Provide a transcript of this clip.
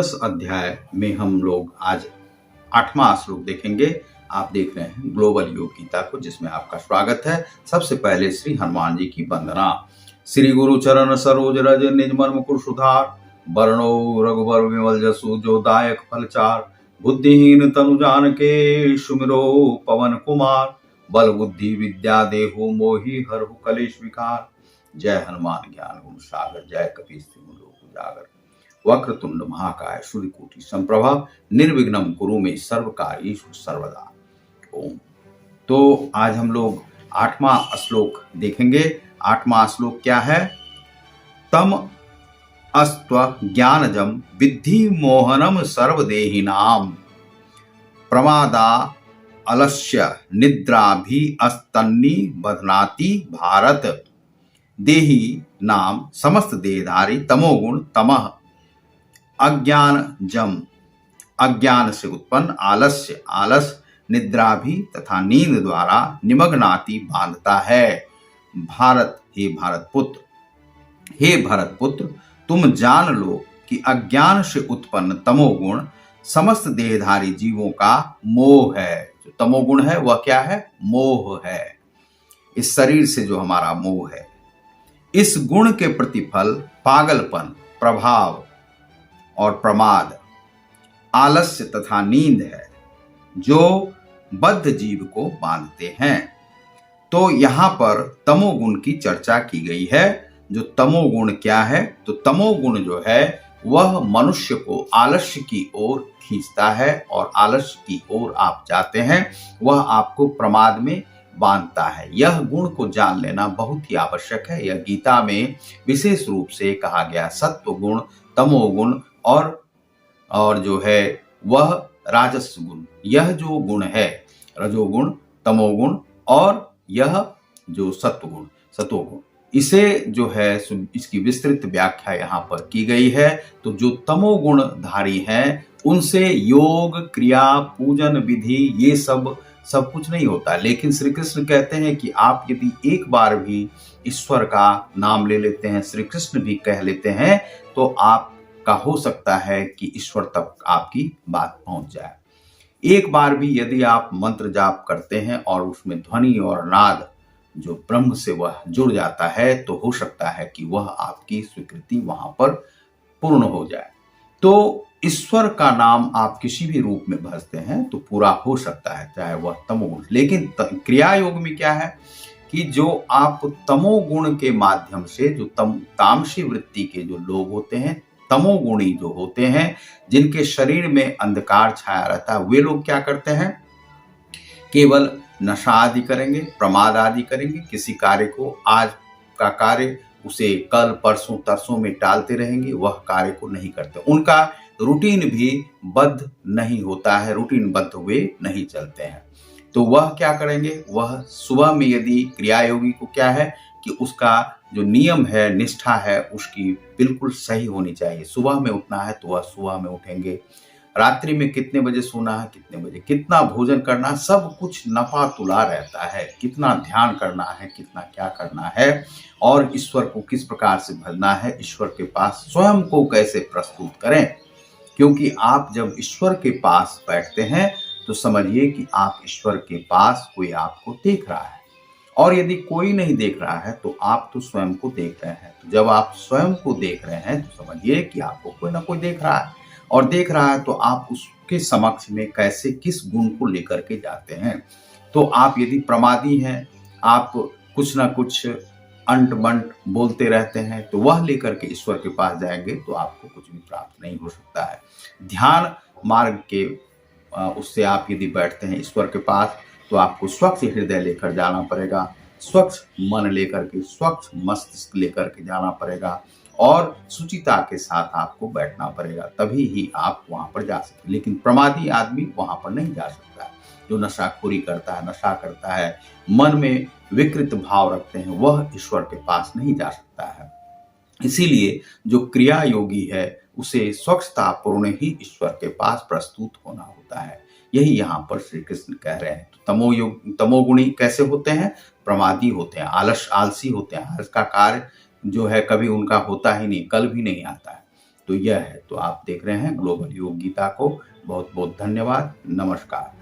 द्वादश अध्याय में हम लोग आज 8वां श्लोक देखेंगे। आप देख रहे हैं ग्लोबल योग गीता को, जिसमें आपका स्वागत है। सबसे पहले श्री हनुमान जी की वंदना। श्री गुरु चरण सरोज रज निज मन मुकुर सुधार, वर्णो रघुबर विमल जसु जो दायक फलचार। बुद्धिहीन तनु जानके सुमिरो पवन कुमार, बल बुद्धि विद्या देहु मोहि हरहु कलेश विकार। जय हनुमान ज्ञान गुण सागर, जय कपीस तिहुँ लोक उजागर। वक्रतुंड महाकाय सूर्यकोटि समप्रभा, निर्विघ्नं कुरु मे सर्व कार्येषु सर्वदा। ओम। तो आज हम लोग 8वां श्लोक देखेंगे। 8वां श्लोक क्या है? तम अस्त्व ज्ञानजम विद्धि मोहनम सर्वदेहिनाम, प्रमादा अलस्य निद्रा भी अस्तन्नी बधनाति भारत। देही नाम समस्त देहधारी तमोगुण तमः, अज्ञान जम अज्ञान से उत्पन्न, आलस्य आलस, निद्रा भी तथा नींद द्वारा निमग्नाति बांधता है। भारत हे भारत पुत्र, हे भरत पुत्र, तुम जान लो कि अज्ञान से उत्पन्न तमोगुण समस्त देहधारी जीवों का मोह है। जो तमोगुण है वह क्या है? मोह है। इस शरीर से जो हमारा मोह है, इस गुण के प्रतिफल पागलपन, प्रभाव और प्रमाद, आलस्य तथा नींद है, जो बद्ध जीव को बांधते हैं। तो यहाँ पर तमोगुण की चर्चा की गई है। जो तमोगुण क्या है? तो तमोगुण जो है वह मनुष्य को आलस्य की ओर खींचता है, और आलस्य की ओर आप जाते हैं, वह आपको प्रमाद में बांधता है। यह गुण को जान लेना बहुत ही आवश्यक है। यह गीता में विशेष रूप से कहा गया। सत्व गुण, तमोगुण और जो है वह राजस गुण। यह जो गुण है, रजोगुण, तमोगुण और यह जो सत्वगुण, सतोगुण, इसे जो है इसकी विस्तृत व्याख्या यहाँ पर की गई है। तो जो तमोगुण धारी हैं, उनसे योग, क्रिया, पूजन विधि ये सब कुछ नहीं होता। लेकिन श्री कृष्ण कहते हैं कि आप यदि एक बार भी ईश्वर का नाम ले लेते हैं, श्री कृष्ण भी कह लेते हैं, तो आपका हो सकता है कि ईश्वर तक आपकी बात पहुंच जाए। एक बार भी यदि आप मंत्र जाप करते हैं और उसमें ध्वनि और नाद जो ब्रह्म से वह जुड़ जाता है, तो हो सकता है कि वह आपकी स्वीकृति वहां पर पूर्ण हो जाए। तो ईश्वर का नाम आप किसी भी रूप में भजते हैं तो पूरा हो सकता है, चाहे वह तमोगुण। लेकिन क्रिया योग में क्या है कि जो आप तमोगुण के माध्यम से, जो तामसी वृत्ति के जो लोग होते हैं, तमोगुणी जो होते हैं, जिनके शरीर में अंधकार छाया रहता है, वे लोग क्या करते हैं? केवल नशा आदि करेंगे, प्रमाद आदि करेंगे। किसी कार्य को, आज का कार्य उसे कल परसों तरसों में टालते रहेंगे, वह कार्य को नहीं करते। उनका रूटीन भी बद्ध नहीं होता है, रूटीन बद्ध हुए नहीं चलते हैं। तो वह क्या करेंगे? वह सुबह में, यदि क्रिया योगी को क्या है कि उसका जो नियम है, निष्ठा है, उसकी बिल्कुल सही होनी चाहिए। सुबह में उठना है तो वह सुबह में उठेंगे। रात्रि में कितने बजे सोना है, कितने बजे, कितना भोजन करना, सब कुछ नपा तुला रहता है। कितना ध्यान करना है, कितना क्या करना है, और ईश्वर को किस प्रकार से भजना है, ईश्वर के पास स्वयं को कैसे प्रस्तुत करें। क्योंकि आप जब ईश्वर के पास बैठते हैं तो समझिए कि आप ईश्वर के पास, कोई आपको देख रहा है। और यदि कोई नहीं देख रहा है तो आप तो स्वयं को देख रहे हैं। तो जब आप स्वयं को देख रहे हैं तो समझिए कि आपको कोई ना कोई देख रहा है, और देख रहा है तो आप उसके समक्ष में कैसे, किस गुण को लेकर के जाते हैं। तो आप यदि प्रमादी हैं, आप कुछ ना कुछ अंट बंट बोलते रहते हैं, तो वह लेकर के ईश्वर के पास जाएंगे तो आपको कुछ भी प्राप्त नहीं हो सकता है। ध्यान मार्ग के उससे आप यदि बैठते हैं ईश्वर के पास, तो आपको स्वच्छ हृदय लेकर जाना पड़ेगा, स्वच्छ मन लेकर के, स्वच्छ मस्तिष्क लेकर के जाना पड़ेगा, और शुचिता के साथ आपको बैठना पड़ेगा, तभी ही आप वहां पर जा सकते। लेकिन प्रमादी आदमी वहां पर नहीं जा सकता। जो नशाखोरी करता है, नशा करता है, मन में विकृत भाव रखते हैं, वह ईश्वर के पास नहीं जा सकता है। इसीलिए जो क्रिया योगी है, उसे स्वच्छता पूर्ण ही ईश्वर के पास प्रस्तुत होना होता है। यही यहाँ पर श्री कृष्ण कह रहे हैं। तो तमोगुणी कैसे होते हैं? प्रमादी होते हैं, आलसी होते हैं। आज का कार्य जो है कभी उनका होता ही नहीं, कल भी नहीं आता है। तो यह है। तो आप देख रहे हैं ग्लोबल योग गीता को। बहुत बहुत धन्यवाद। नमस्कार।